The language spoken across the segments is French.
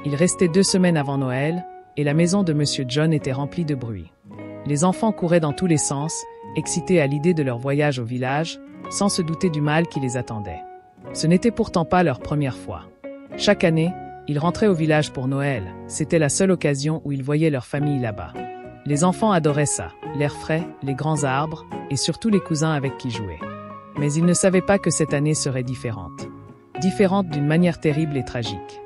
Il restait 2 semaines avant Noël, et la maison de Monsieur John était remplie de bruit. Les enfants couraient dans tous les sens, excités à l'idée de leur voyage au village, sans se douter du mal qui les attendait. Ce n'était pourtant pas leur première fois. Chaque année, ils rentraient au village pour Noël, c'était la seule occasion où ils voyaient leur famille là-bas. Les enfants adoraient ça, l'air frais, les grands arbres, et surtout les cousins avec qui jouer. Mais ils ne savaient pas que cette année serait différente. Différente d'une manière terrible et tragique.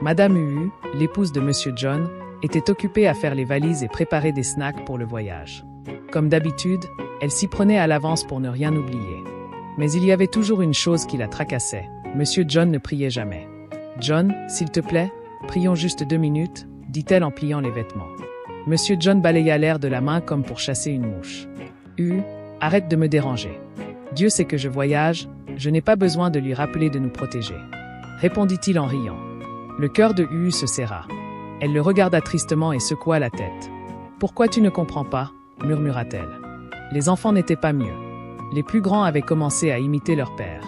Madame Uhu, l'épouse de Monsieur John, était occupée à faire les valises et préparer des snacks pour le voyage. Comme d'habitude, elle s'y prenait à l'avance pour ne rien oublier. Mais il y avait toujours une chose qui la tracassait. Monsieur John ne priait jamais. « John, s'il te plaît, prions juste 2 minutes, dit-elle en pliant les vêtements. Monsieur John balaya l'air de la main comme pour chasser une mouche. Arrête de me déranger. Dieu sait que je voyage, je n'ai pas besoin de lui rappeler de nous protéger. Répondit-il en riant. Le cœur de Uhu se serra. Elle le regarda tristement et secoua la tête. Pourquoi tu ne comprends pas, murmura-t-elle. Les enfants n'étaient pas mieux. Les plus grands avaient commencé à imiter leur père.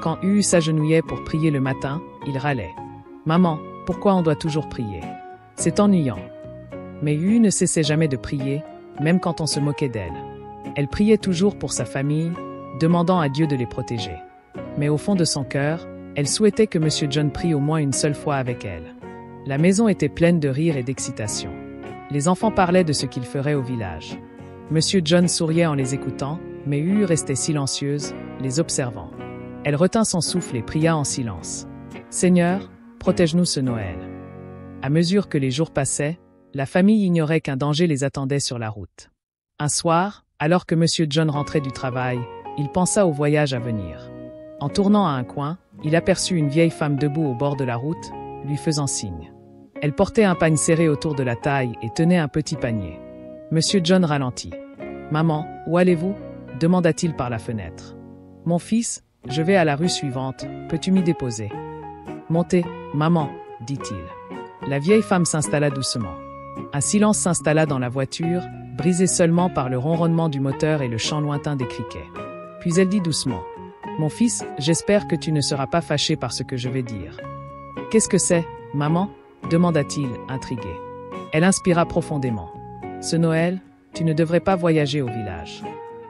Quand Uhu s'agenouillait pour prier le matin, il râlait. Maman, pourquoi on doit toujours prier? C'est ennuyant. Mais Uhu ne cessait jamais de prier, même quand on se moquait d'elle. Elle priait toujours pour sa famille, demandant à Dieu de les protéger. Mais au fond de son cœur, elle souhaitait que Monsieur John prie au moins une seule fois avec elle. La maison était pleine de rire et d'excitation. Les enfants parlaient de ce qu'ils feraient au village. Monsieur John souriait en les écoutant, mais Uhu restait silencieuse, les observant. Elle retint son souffle et pria en silence. « Seigneur, protège-nous ce Noël. » À mesure que les jours passaient, la famille ignorait qu'un danger les attendait sur la route. Un soir, alors que Monsieur John rentrait du travail, il pensa au voyage à venir. En tournant à un coin, il aperçut une vieille femme debout au bord de la route, lui faisant signe. Elle portait un pagne serré autour de la taille et tenait un petit panier. Monsieur John ralentit. « Maman, où allez-vous » demanda-t-il par la fenêtre. « Mon fils, je vais à la rue suivante, peux-tu m'y déposer ?»« Montez, maman, » dit-il. La vieille femme s'installa doucement. Un silence s'installa dans la voiture, brisé seulement par le ronronnement du moteur et le chant lointain des criquets. Puis elle dit doucement. « Mon fils, j'espère que tu ne seras pas fâché par ce que je vais dire. »« Qu'est-ce que c'est, maman ?» demanda-t-il, intrigué. Elle inspira profondément. « Ce Noël, tu ne devrais pas voyager au village.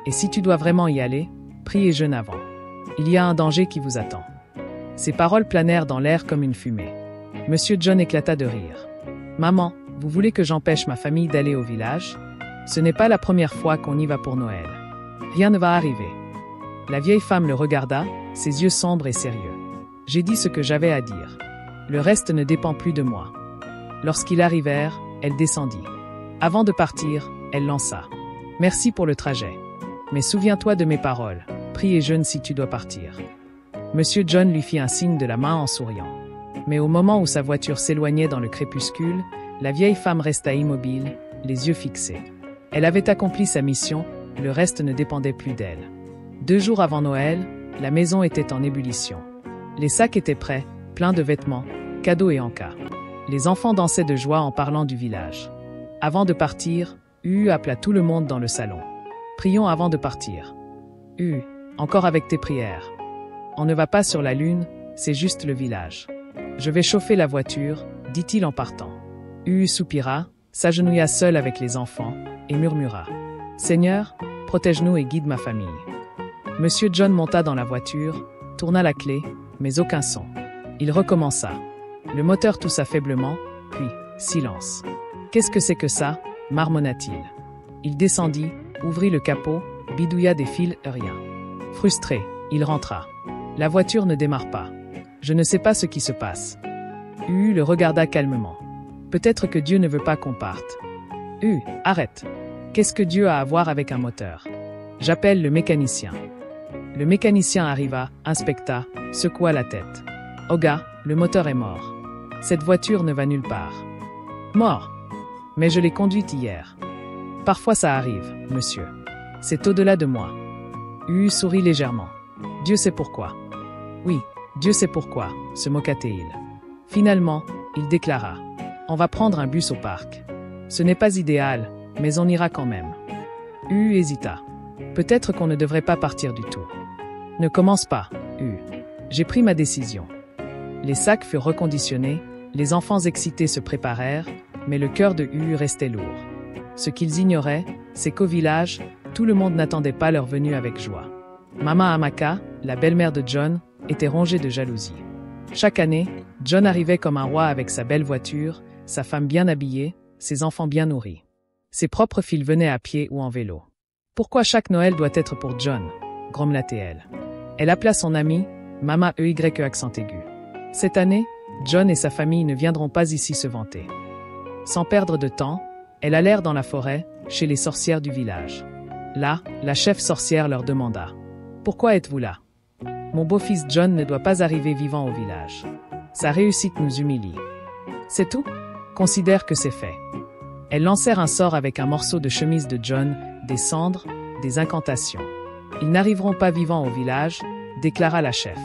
Et si tu dois vraiment y aller, prie et jeûne avant. Il y a un danger qui vous attend. » Ces paroles planèrent dans l'air comme une fumée. Monsieur John éclata de rire. « Maman, vous voulez que j'empêche ma famille d'aller au village? Ce n'est pas la première fois qu'on y va pour Noël. Rien ne va arriver. » La vieille femme le regarda, ses yeux sombres et sérieux. « J'ai dit ce que j'avais à dire. Le reste ne dépend plus de moi. » Lorsqu'ils arrivèrent, elle descendit. Avant de partir, elle lança. « Merci pour le trajet. Mais souviens-toi de mes paroles. Prie et jeûne si tu dois partir. » Monsieur John lui fit un signe de la main en souriant. Mais au moment où sa voiture s'éloignait dans le crépuscule, la vieille femme resta immobile, les yeux fixés. Elle avait accompli sa mission, le reste ne dépendait plus d'elle. 2 jours avant Noël, la maison était en ébullition. Les sacs étaient prêts, pleins de vêtements, cadeaux et encas. Les enfants dansaient de joie en parlant du village. Avant de partir, Uhu appela tout le monde dans le salon. « Prions avant de partir. »« Uhu, encore avec tes prières. On ne va pas sur la lune, c'est juste le village. Je vais chauffer la voiture, dit-il en partant. Uhu soupira, s'agenouilla seul avec les enfants, et murmura. « Seigneur, protège-nous et guide ma famille. » Monsieur John monta dans la voiture, tourna la clé, mais aucun son. Il recommença. Le moteur toussa faiblement, puis, silence. « Qu'est-ce que c'est que ça ?» marmonna-t-il. Il descendit, ouvrit le capot, bidouilla des fils, rien. Frustré, il rentra. La voiture ne démarre pas. Je ne sais pas ce qui se passe. Uhu le regarda calmement. Peut-être que Dieu ne veut pas qu'on parte. Uhu, arrête. Qu'est-ce que Dieu a à voir avec un moteur? J'appelle le mécanicien. Le mécanicien arriva, inspecta, secoua la tête. Oga, le moteur est mort. Cette voiture ne va nulle part. Mort. Mais je l'ai conduite hier. Parfois ça arrive, monsieur. C'est au-delà de moi. Uhu sourit légèrement. Dieu sait pourquoi. Oui, Dieu sait pourquoi, se moqua-t-il. Finalement, il déclara. On va prendre un bus au parc. Ce n'est pas idéal, mais on ira quand même. Uhu hésita. Peut-être qu'on ne devrait pas partir du tout. Ne commence pas, Uhu. J'ai pris ma décision. Les sacs furent reconditionnés, Les enfants excités se préparèrent, mais le cœur de Hu restait lourd. Ce qu'ils ignoraient, c'est qu'au village, tout le monde n'attendait pas leur venue avec joie. Mama Amaka, la belle-mère de John, était rongée de jalousie. Chaque année, John arrivait comme un roi avec sa belle voiture, sa femme bien habillée, ses enfants bien nourris. Ses propres filles venaient à pied ou en vélo. Pourquoi chaque Noël doit être pour John? Grommela-t-elle. Elle appela son amie, Mama EY accent aigu. Cette année, John et sa famille ne viendront pas ici se vanter. Sans perdre de temps, elles allèrent dans la forêt, chez les sorcières du village. Là, la chef sorcière leur demanda « Pourquoi êtes-vous là? Mon beau-fils John ne doit pas arriver vivant au village. Sa réussite nous humilie. C'est tout? Considère que c'est fait. » Elles lancèrent un sort avec un morceau de chemise de John, des cendres, des incantations. « Ils n'arriveront pas vivants au village, » déclara la chef.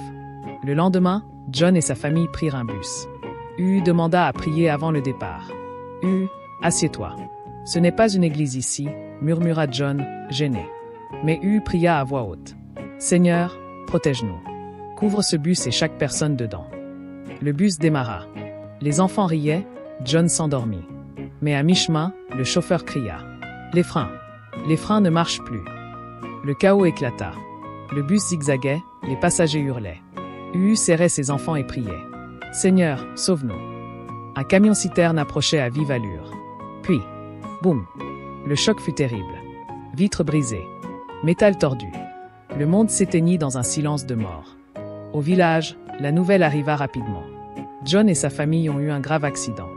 Le lendemain, John et sa famille prirent un bus. Hu demanda à prier avant le départ. « Hu, assieds-toi. Ce n'est pas une église ici, » murmura John, gêné. Mais Hu pria à voix haute. « Seigneur, protège-nous. Couvre ce bus et chaque personne dedans. » Le bus démarra. Les enfants riaient, John s'endormit. Mais à mi-chemin, le chauffeur cria. « Les freins! Les freins ne marchent plus. » Le chaos éclata. Le bus zigzaguait, les passagers hurlaient. Hu serrait ses enfants et priait. « Seigneur, sauve-nous. » Un camion-citerne approchait à vive allure. Puis, boum! Le choc fut terrible. Vitres brisées. Métal tordu. Le monde s'éteignit dans un silence de mort. Au village, la nouvelle arriva rapidement. John et sa famille ont eu un grave accident.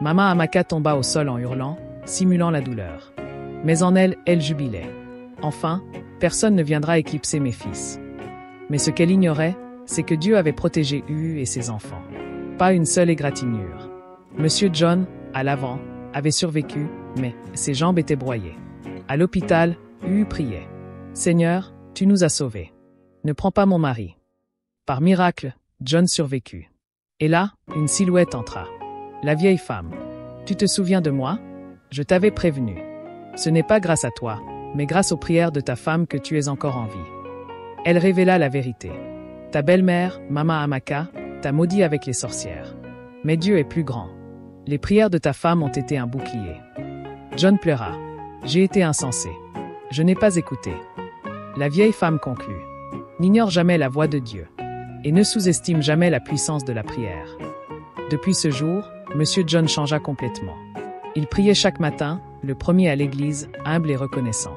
Mama Amaka tomba au sol en hurlant, simulant la douleur. Mais en elle, elle jubilait. Enfin, personne ne viendra éclipser mes fils. Mais ce qu'elle ignorait, c'est que Dieu avait protégé Hu et ses enfants. Pas une seule égratignure. Monsieur John, à l'avant, avait survécu, mais ses jambes étaient broyées. À l'hôpital, Hu priait. « Seigneur, tu nous as sauvés. Ne prends pas mon mari. » Par miracle, John survécut. Et là, une silhouette entra. La vieille femme. « Tu te souviens de moi? Je t'avais prévenu. Ce n'est pas grâce à toi, mais grâce aux prières de ta femme que tu es encore en vie. » Elle révéla la vérité. Ta belle-mère, Mama Amaka, t'a maudit avec les sorcières. Mais Dieu est plus grand. Les prières de ta femme ont été un bouclier. John pleura. J'ai été insensé. Je n'ai pas écouté. La vieille femme conclut. N'ignore jamais la voix de Dieu. Et ne sous-estime jamais la puissance de la prière. Depuis ce jour, Monsieur John changea complètement. Il priait chaque matin, le premier à l'église, humble et reconnaissant.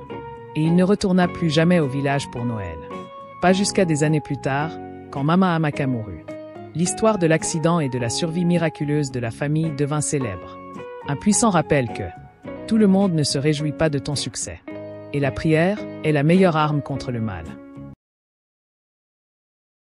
Et il ne retourna plus jamais au village pour Noël. Pas jusqu'à des années plus tard, quand Mama Amaka mourut. L'histoire de l'accident et de la survie miraculeuse de la famille devint célèbre. Un puissant rappel que tout le monde ne se réjouit pas de ton succès. Et la prière est la meilleure arme contre le mal.